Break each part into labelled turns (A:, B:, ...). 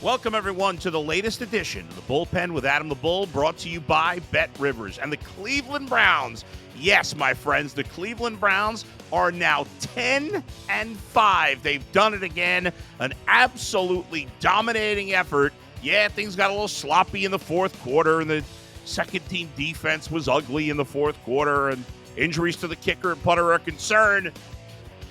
A: Welcome, everyone, to the latest edition of the Bullpen with Adam the Bull, brought to you by Bet Rivers and the Cleveland Browns. Yes, my friends, the Cleveland Browns are now 10-5. They've done it again, an absolutely dominating effort. Yeah, things got a little sloppy in the fourth quarter, and the second-team defense was ugly in the fourth quarter, and injuries to the kicker and punter are a concern.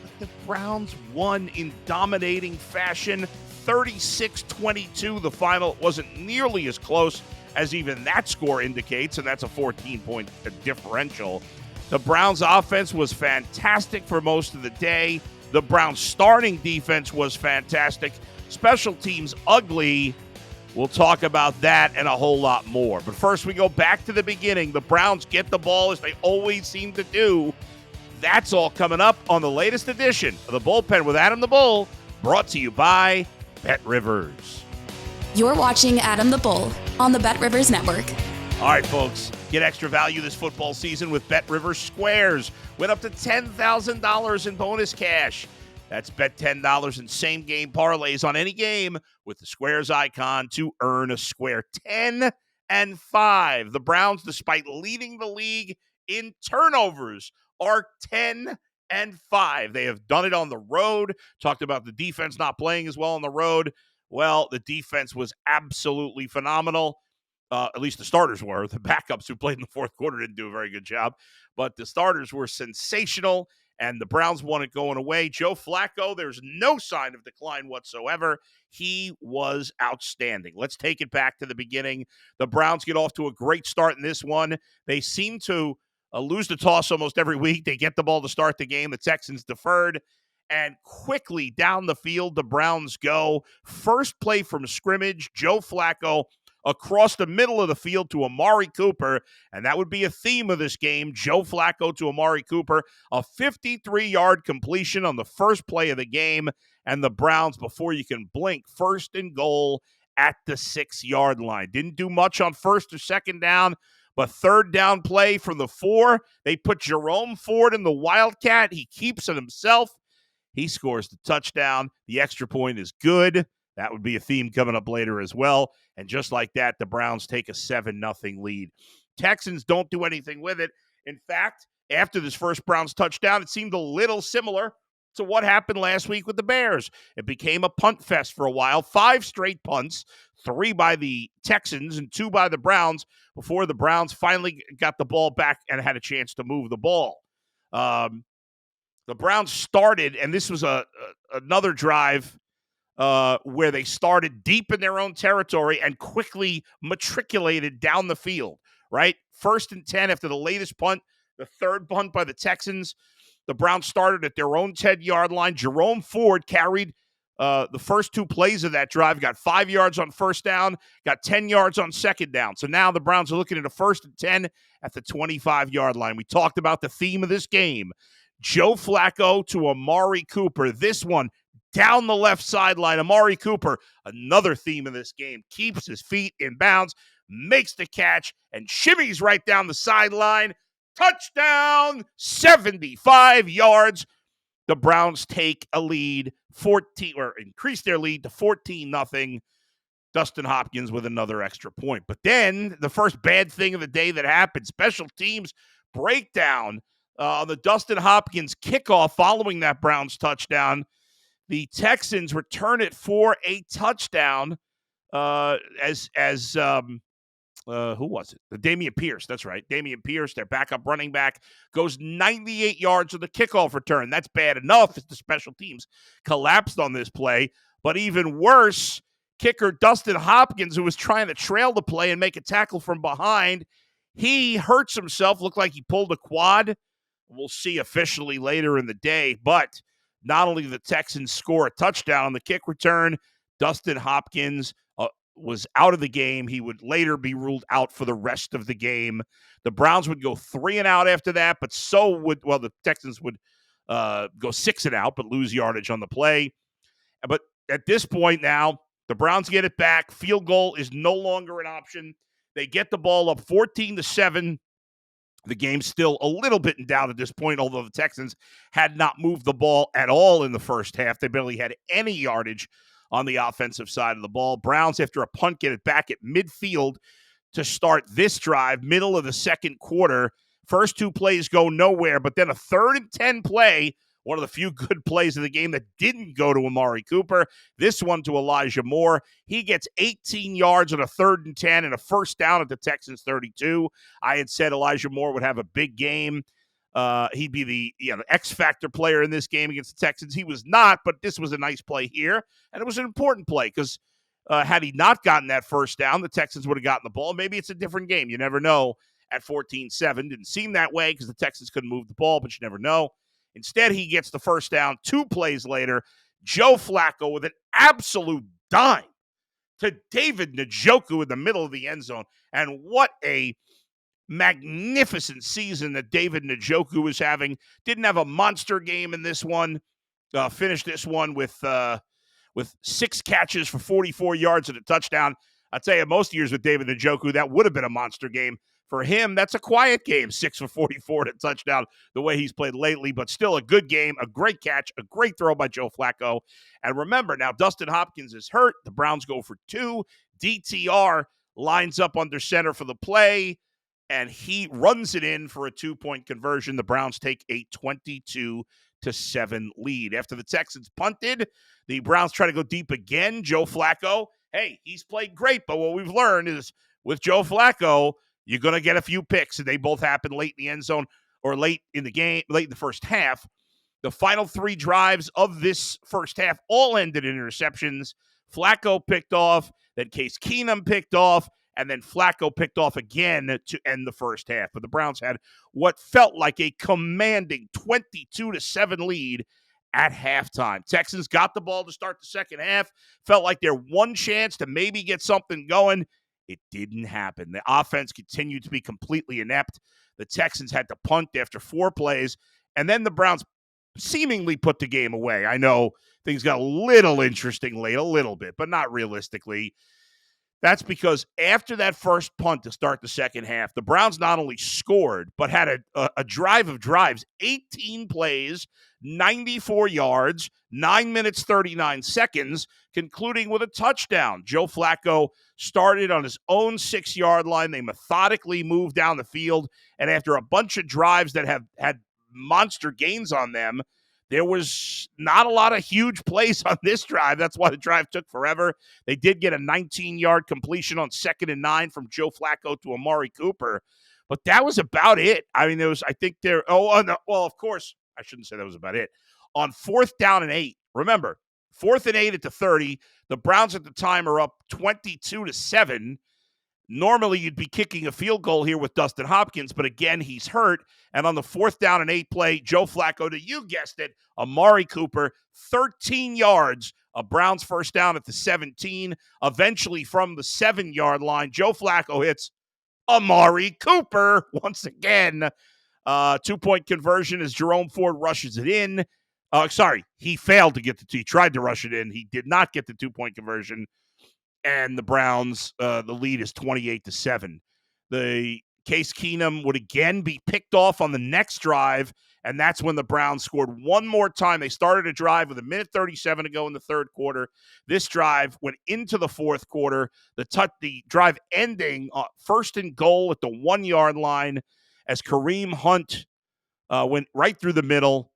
A: But the Browns won in dominating fashion. 36-22, the final wasn't nearly as close as even that score indicates, and that's a 14-point differential. The Browns' offense was fantastic for most of the day. The Browns' starting defense was fantastic. Special teams ugly. We'll talk about that and a whole lot more. But first, we go back to the beginning. The Browns get the ball as they always seem to do. That's all coming up on the latest edition of the Bullpen with Adam the Bull, brought to you by Bet Rivers.
B: You're watching Adam the Bull on the Bet Rivers Network.
A: All right, folks, get extra value this football season with Bet Rivers Squares. Win up to $10,000 in bonus cash. That's bet $10 in same-game parlays on any game with the Squares icon to earn a square. 10-5. The Browns, despite leading the league in turnovers, are 10-5. They have done it on the road. Talked about the defense not playing as well on the road. Well, the defense was absolutely phenomenal. At least the starters were. The backups who played in the fourth quarter didn't do a very good job. But the starters were sensational, and the Browns won it going away. Joe Flacco, there's no sign of decline whatsoever. He was outstanding. Let's take it back to the beginning. The Browns get off to a great start in this one. They seem to lose the toss almost every week. They get the ball to start the game. The Texans deferred, and quickly down the field, the Browns go. First play from scrimmage, Joe Flacco across the middle of the field to Amari Cooper, and that would be a theme of this game. Joe Flacco to Amari Cooper, a 53-yard completion on the first play of the game, and the Browns, before you can blink, first and goal at the 6-yard line. Didn't do much on first or second down, but third down play from the 4, they put Jerome Ford in the Wildcat. He keeps it himself. He scores the touchdown. The extra point is good. That would be a theme coming up later as well. And just like that, the Browns take a 7-0 lead. Texans don't do anything with it. In fact, after this first Browns touchdown, it seemed a little similar to what happened last week with the Bears. It became a punt fest for a while. 5 straight punts, 3 by the Texans and 2 by the Browns, before the Browns finally got the ball back and had a chance to move the ball. The Browns started, and this was another drive where they started deep in their own territory and quickly matriculated down the field, right? 1st and 10 after the latest punt, the third punt by the Texans. The Browns started at their own 10-yard line. Jerome Ford carried the first 2 plays of that drive, got 5 yards on first down, got 10 yards on second down. So now the Browns are looking at a 1st and 10 at the 25-yard line. We talked about the theme of this game. Joe Flacco to Amari Cooper. This one down the left sideline. Amari Cooper, another theme of this game, keeps his feet in bounds, makes the catch, and shimmies right down the sideline. Touchdown, 75 yards. The Browns take a lead, increase their lead to 14-0. Dustin Hopkins with another extra point. But then the first bad thing of the day that happened, special teams breakdown on the Dustin Hopkins kickoff following that Browns touchdown. The Texans return it for a touchdown who was it? Damian Pierce. That's right. Damian Pierce, their backup running back, goes 98 yards of the kickoff return. That's bad enough as the special teams collapsed on this play. But even worse, kicker Dustin Hopkins, who was trying to trail the play and make a tackle from behind, he hurts himself. Looked like he pulled a quad. We'll see officially later in the day. But not only did the Texans score a touchdown on the kick return, Dustin Hopkins was out of the game. He would later be ruled out for the rest of the game. The Browns would go 3-and-out after that, but the Texans would go 6-and-out, but lose yardage on the play. But at this point now, the Browns get it back. Field goal is no longer an option. They get the ball up 14-7. The game's still a little bit in doubt at this point, although the Texans had not moved the ball at all in the first half. They barely had any yardage on the offensive side of the ball. Browns, after a punt, get it back at midfield to start this drive, middle of the second quarter. First two plays go nowhere, but then a 3rd and 10 play, one of the few good plays of the game that didn't go to Amari Cooper. This one to Elijah Moore. He gets 18 yards on a 3rd and 10 and a first down at the Texans 32. I had said Elijah Moore would have a big game. He'd be the X-factor player in this game against the Texans. He was not, but this was a nice play here, and it was an important play because had he not gotten that first down, the Texans would have gotten the ball. Maybe it's a different game. You never know at 14-7. Didn't seem that way because the Texans couldn't move the ball, but you never know. Instead, he gets the first down 2 plays later. Joe Flacco with an absolute dime to David Njoku in the middle of the end zone. And what a magnificent season that David Njoku is having. Didn't have a monster game in this one. Finished this one with 6 catches for 44 yards and a touchdown. I'll tell you, most years with David Njoku, that would have been a monster game. For him, that's a quiet game, 6 for 44 and a touchdown, the way he's played lately, but still a good game, a great catch, a great throw by Joe Flacco. And remember, now Dustin Hopkins is hurt. The Browns go for 2. DTR lines up under center for the play, and he runs it in for a 2-point conversion. The Browns take a 22-7 lead. After the Texans punted, the Browns try to go deep again. Joe Flacco, hey, he's played great, but what we've learned is with Joe Flacco, you're going to get a few picks, and they both happen late in the end zone or late in the game, late in the first half. The final 3 drives of this first half all ended in interceptions. Flacco picked off, then Case Keenum picked off, and then Flacco picked off again to end the first half. But the Browns had what felt like a commanding 22-7 lead at halftime. Texans got the ball to start the second half. Felt like their one chance to maybe get something going. It didn't happen. The offense continued to be completely inept. The Texans had to punt after 4 plays, and then the Browns seemingly put the game away. I know things got a little interesting late, a little bit, but not realistically. That's because after that first punt to start the second half, the Browns not only scored, but had a drive of drives, 18 plays, 94 yards, 9 minutes, 39 seconds, concluding with a touchdown. Joe Flacco started on his own 6-yard line. They methodically moved down the field, and after a bunch of drives that have had monster gains on them, there was not a lot of huge plays on this drive. That's why the drive took forever. They did get a 19-yard completion on 2nd and 9 from Joe Flacco to Amari Cooper, but that was about it. I mean, of course, I shouldn't say that was about it. On 4th down and 8, remember, 4th and 8 at the 30, the Browns at the time are up 22-7. Normally, you'd be kicking a field goal here with Dustin Hopkins, but again, he's hurt. And on the 4th down and 8 play, Joe Flacco, you guessed it, Amari Cooper, 13 yards, a Browns first down at the 17. Eventually, from the 7-yard line, Joe Flacco hits Amari Cooper once again. 2-point conversion as Jerome Ford rushes it in. He failed to get he tried to rush it in. He did not get the 2-point conversion. And the Browns, the lead is 28-7. The Case Keenum would again be picked off on the next drive, and that's when the Browns scored one more time. They started a drive with 1:37 to go in the third quarter. This drive went into the fourth quarter. The drive ending 1st and goal at the 1-yard line as Kareem Hunt went right through the middle.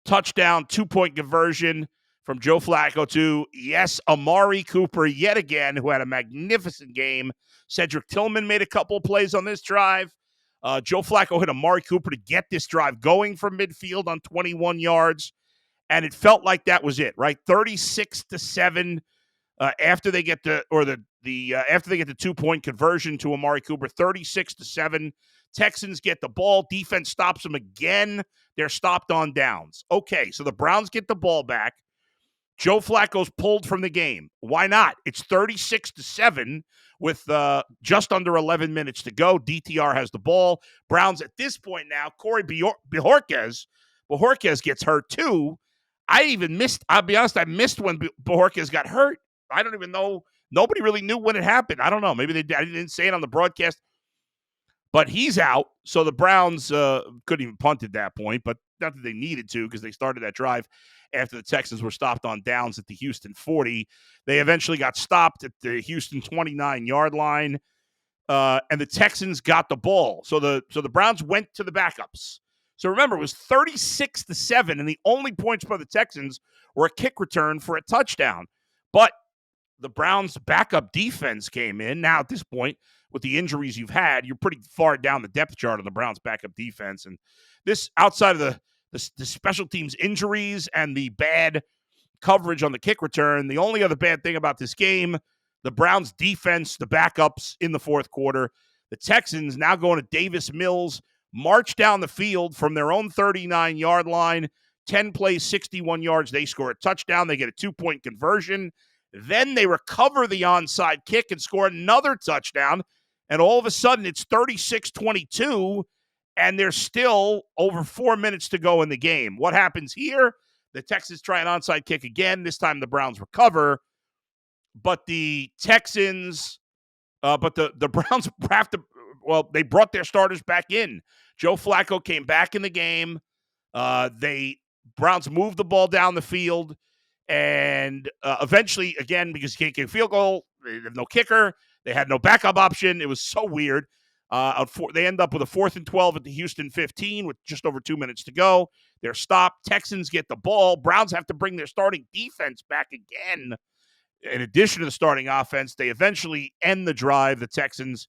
A: Touchdown, 2-point conversion from Joe Flacco to, yes, Amari Cooper yet again, who had a magnificent game. Cedric Tillman made a couple of plays on this drive. Joe Flacco hit Amari Cooper to get this drive going from midfield on 21 yards, and it felt like that was it, right? 36-7 after they get the 2-point conversion to Amari Cooper. 36-7. Texans get the ball. Defense stops them again. They're stopped on downs. Okay, so the Browns get the ball back. Joe Flacco's pulled from the game. Why not? It's 36-7 with just under 11 minutes to go. DTR has the ball. Browns at this point now, Corey Bojorquez gets hurt too. I'll be honest, I missed when Bojorquez got hurt. I don't even know. Nobody really knew when it happened. I don't know. Maybe I didn't say it on the broadcast. But he's out, so the Browns couldn't even punt at that point, but not that they needed to because they started that drive after the Texans were stopped on downs at the Houston 40. They eventually got stopped at the Houston 29-yard line, and the Texans got the ball. So the Browns went to the backups. So remember, it was 36-7, and the only points by the Texans were a kick return for a touchdown. But the Browns' backup defense came in. Now, at this point, with the injuries you've had, you're pretty far down the depth chart on the Browns' backup defense. And this, outside of the special teams injuries and the bad coverage on the kick return, the only other bad thing about this game, the Browns' defense, the backups in the fourth quarter, the Texans now going to Davis Mills, march down the field from their own 39-yard line, 10 plays, 61 yards. They score a touchdown. They get a 2-point conversion. Then they recover the onside kick and score another touchdown. And all of a sudden, it's 36-22, and there's still over 4 minutes to go in the game. What happens here? The Texans try an onside kick again. This time the Browns recover. But the Texans, the Browns have to, they brought their starters back in. Joe Flacco came back in the game. Browns moved the ball down the field. And eventually, again, because you can't get a field goal, they have no kicker, they had no backup option. It was so weird. They end up with a 4th and 12 at the Houston 15 with just over 2 minutes to go. They're stopped. Texans get the ball. Browns have to bring their starting defense back again. In addition to the starting offense, they eventually end the drive. The Texans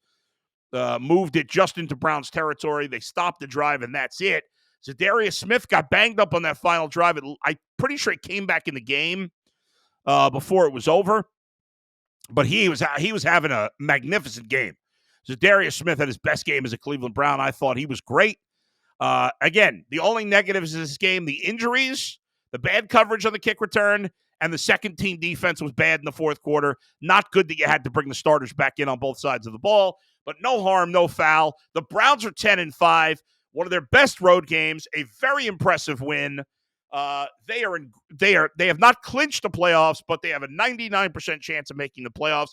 A: moved it just into Browns territory. They stopped the drive, and that's it. Zadarius Smith got banged up on that final drive. I'm pretty sure he came back in the game before it was over. But he was having a magnificent game. Zadarius Smith had his best game as a Cleveland Brown. I thought he was great. Again, the only negatives in this game, the injuries, the bad coverage on the kick return, and the second-team defense was bad in the fourth quarter. Not good that you had to bring the starters back in on both sides of the ball, but no harm, no foul. The Browns are 10-5. One of their best road games, a very impressive win. They have not clinched the playoffs, but they have a 99% chance of making the playoffs.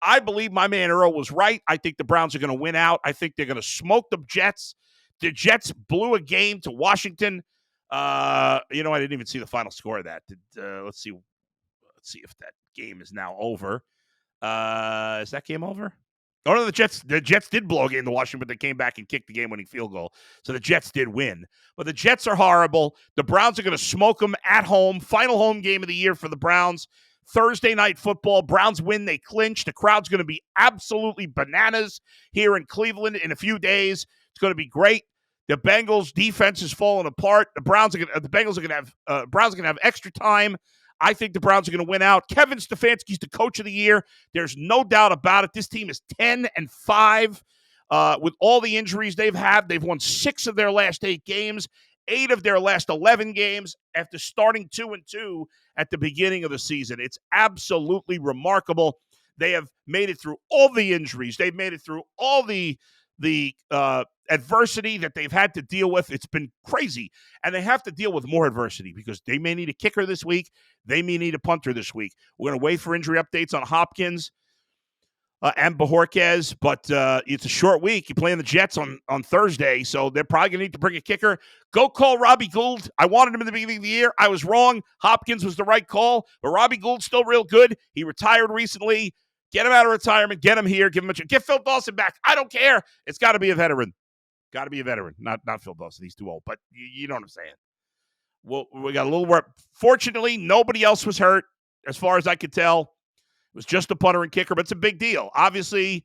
A: I believe my man Earl was right. I think the Browns are going to win out. I think they're going to smoke the Jets. The Jets blew a game to Washington. I didn't even see the final score of that. Let's see if that game is now over. Is that game over? Oh, no, the Jets did blow a game to Washington, but they came back and kicked the game-winning field goal. So the Jets did win. But the Jets are horrible. The Browns are going to smoke them at home. Final home game of the year for the Browns. Thursday night football. Browns win. They clinch. The crowd's going to be absolutely bananas here in Cleveland in a few days. It's going to be great. The Bengals defense is falling apart. The Browns are going to have extra time. I think the Browns are going to win out. Kevin Stefanski's the coach of the year. There's no doubt about it. This team is 10-5. With all the injuries they've had, they've won 6 of their last 8 games, 8 of their last 11 games after starting 2-2 at the beginning of the season. It's absolutely remarkable. They have made it through all the injuries. They've made it through all the adversity that they've had to deal with. It's been crazy. And they have to deal with more adversity because they may need a kicker this week. They may need a punter this week. We're going to wait for injury updates on Hopkins and Bajorquez, but it's a short week. You're playing the Jets on Thursday, so they're probably going to need to bring a kicker. Go call Robbie Gould. I wanted him in the beginning of the year. I was wrong. Hopkins was the right call, but Robbie Gould's still real good. He retired recently. Get him out of retirement. Get him here. Give him get Phil Dawson back. I don't care. It's got to be a veteran. Got to be a veteran. Not Phil Dawson. He's too old, but you know what I'm saying. Well, we got a little work. Fortunately, nobody else was hurt, as far as I could tell. It was just a punter and kicker, but it's a big deal. Obviously,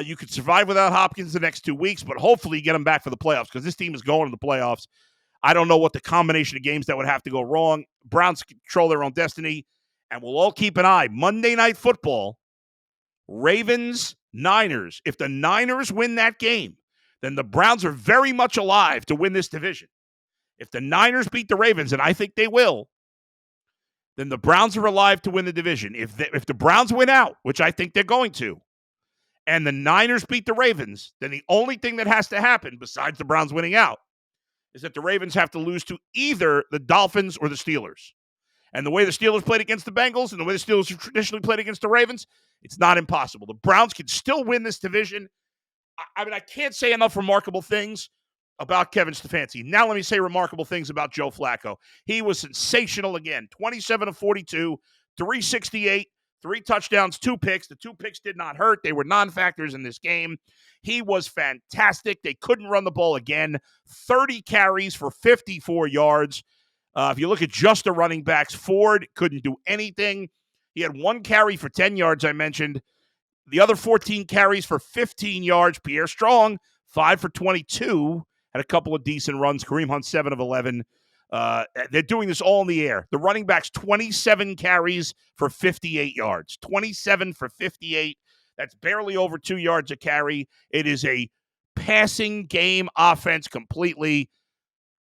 A: you could survive without Hopkins the next 2 weeks, but hopefully you get him back for the playoffs because this team is going to the playoffs. I don't know what the combination of games that would have to go wrong. Browns control their own destiny, and we'll all keep an eye. Monday Night Football, Ravens, Niners. If the Niners win that game, then the Browns are very much alive to win this division. If the Niners beat the Ravens, and I think they will, then the Browns are alive to win the division. If the Browns win out, which I think they're going to, and the Niners beat the Ravens, then the only thing that has to happen, besides the Browns winning out, is that the Ravens have to lose to either the Dolphins or the Steelers. And the way the Steelers played against the Bengals and the way the Steelers have traditionally played against the Ravens, it's not impossible. The Browns can still win this division. I can't say enough remarkable things about Kevin Stefanski. Now let me say remarkable things about Joe Flacco. He was sensational again. 27 of 42, 368, 3 touchdowns, 2 picks. The 2 picks did not hurt. They were non-factors in this game. He was fantastic. They couldn't run the ball again. 30 carries for 54 yards. If you look at just the running backs, Ford couldn't do anything. He had 1 carry for 10 yards, I mentioned. The other 14 carries for 15 yards. Pierre Strong, 5 for 22. Had a couple of decent runs. Kareem Hunt, 7 of 11. They're doing this all in the air. The running backs, 27 carries for 58 yards. 27 for 58. That's barely over 2 yards a carry. It is a passing game offense completely.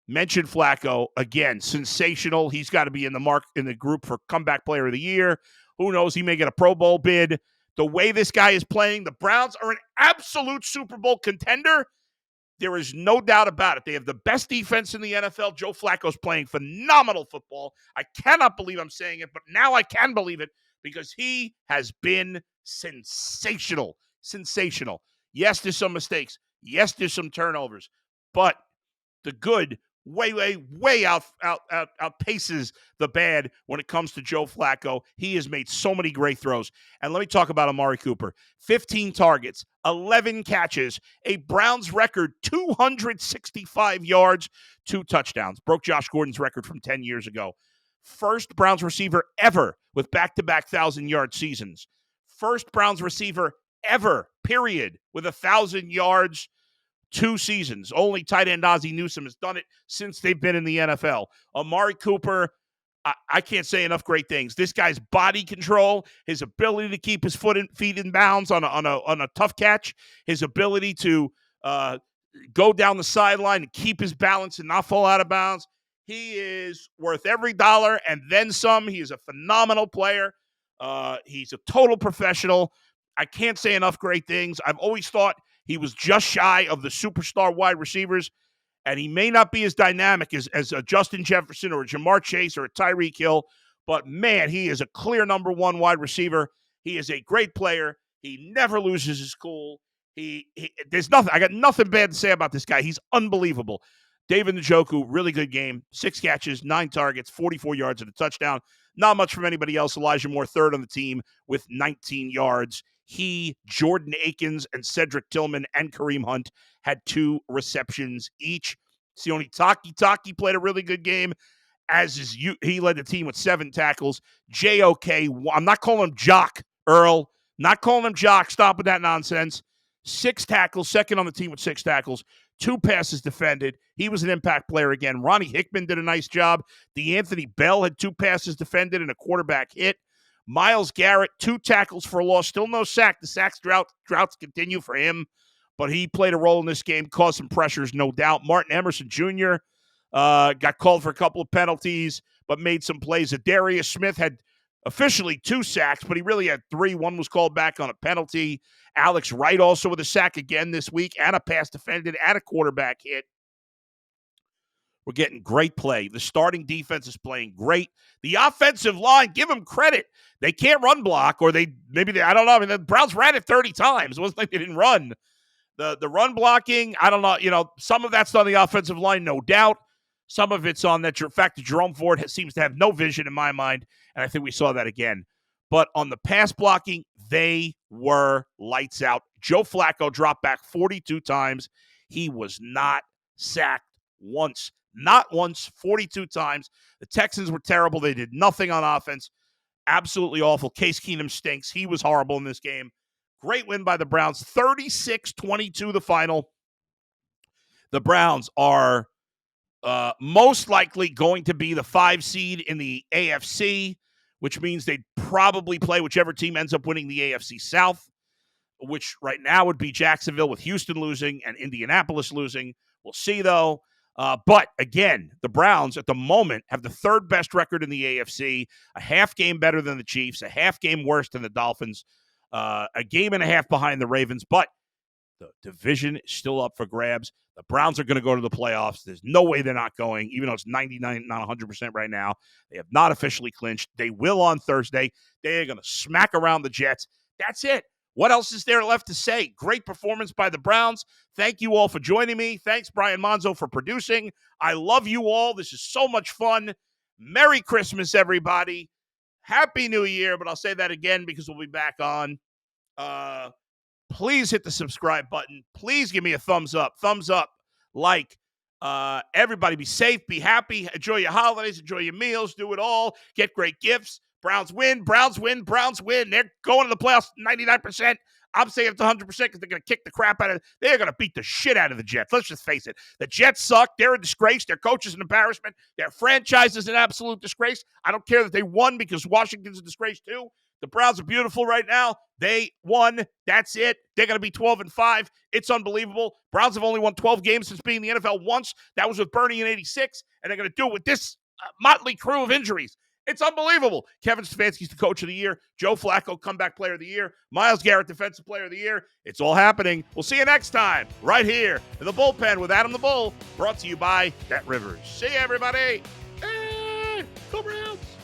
A: Mentioned Flacco, again, sensational. He's got to be in the group for comeback player of the year. Who knows? He may get a Pro Bowl bid. The way this guy is playing, the Browns are an absolute Super Bowl contender. There is no doubt about it. They have the best defense in the NFL. Joe Flacco's playing phenomenal football. I cannot believe I'm saying it, but now I can believe it because he has been sensational. Sensational. Yes, there's some mistakes. Yes, there's some turnovers. But the good way outpaces the bad when it comes to Joe Flacco. He has made so many great throws. And let me talk about Amari Cooper. 15 targets, 11 catches, a Browns record, 265 yards, 2 touchdowns. Broke Josh Gordon's record from 10 years ago. First Browns receiver ever with back-to-back 1,000-yard seasons. First Browns receiver ever, period, with 1,000 yards 2 seasons. Only tight end Ozzie Newsome has done it since they've been in the NFL. Amari Cooper, I can't say enough great things. This guy's body control, his ability to keep his feet in bounds on a tough catch, his ability to go down the sideline and keep his balance and not fall out of bounds. He is worth every dollar and then some. He is a phenomenal player. He's a total professional. I can't say enough great things. I've always thought he was just shy of the superstar wide receivers, and he may not be as dynamic as a Justin Jefferson or a Jamar Chase or a Tyreek Hill, but, man, he is a clear number 1 wide receiver. He is a great player. He never loses his cool. There's nothing. I got nothing bad to say about this guy. He's unbelievable. David Njoku, really good game. 6 catches, 9 targets, 44 yards and a touchdown. Not much from anybody else. Elijah Moore, third on the team with 19 yards. He, Jordan Akins, and Cedric Tillman and Kareem Hunt had 2 receptions each. Sione Taki played a really good game, he led the team with 7 tackles. JOK, I'm not calling him Jock, Earl. Not calling him Jock. Stop with that nonsense. 6 tackles, second on the team with 6 tackles. 2 passes defended. He was an impact player again. Ronnie Hickman did a nice job. DeAnthony Bell had 2 passes defended and a quarterback hit. Myles Garrett, 2 tackles for a loss. Still no sack. The sacks droughts continue for him, but he played a role in this game, caused some pressures, no doubt. Martin Emerson Jr. Got called for a couple of penalties, but made some plays. Adarius Smith had officially 2 sacks, but he really had 3. 1 was called back on a penalty. Alex Wright also with a sack again this week, and a pass defended, and a quarterback hit. We're getting great play. The starting defense is playing great. The offensive line, give them credit. They can't run block, or I don't know. I mean, the Browns ran it 30 times. It wasn't like they didn't run. The run blocking, I don't know. Some of that's on the offensive line, no doubt. Some of it's on the fact that Jerome Ford seems to have no vision in my mind, and I think we saw that again. But on the pass blocking, they were lights out. Joe Flacco dropped back 42 times. He was not sacked once. Not once, 42 times. The Texans were terrible. They did nothing on offense. Absolutely awful. Case Keenum stinks. He was horrible in this game. Great win by the Browns. 36-22 the final. The Browns are most likely going to be the 5 seed in the AFC, which means they'd probably play whichever team ends up winning the AFC South, which right now would be Jacksonville, with Houston losing and Indianapolis losing. We'll see, though. But, again, the Browns at the moment have the 3rd best record in the AFC, a half game better than the Chiefs, a half game worse than the Dolphins, a game and a half behind the Ravens. But the division is still up for grabs. The Browns are going to go to the playoffs. There's no way they're not going, even though it's 99, not 100% right now. They have not officially clinched. They will on Thursday. They are going to smack around the Jets. That's it. What else is there left to say? Great performance by the Browns. Thank you all for joining me. Thanks, Brian Monzo, for producing. I love you all. This is so much fun. Merry Christmas, everybody. Happy New Year, but I'll say that again because we'll be back on. Please hit the subscribe button. Please give me a thumbs up, like. Everybody be safe, be happy, enjoy your holidays, enjoy your meals, do it all, get great gifts. Browns win. They're going to the playoffs 99%. I'm saying it's 100% because they're going to kick the crap out of it. They're going to beat the shit out of the Jets. Let's just face it. The Jets suck. They're a disgrace. Their coach is an embarrassment. Their franchise is an absolute disgrace. I don't care that they won because Washington's a disgrace too. The Browns are beautiful right now. They won. That's it. They're going to be 12-5. It's unbelievable. Browns have only won 12 games since being in the NFL once. That was with Bernie in '86, and they're going to do it with this motley crew of injuries. It's unbelievable. Kevin Stefanski's the coach of the year. Joe Flacco, comeback player of the year. Myles Garrett, defensive player of the year. It's all happening. We'll see you next time right here in the Bullpen with Adam the Bull, brought to you by Bet Rivers. See you, everybody. Hey, go Browns.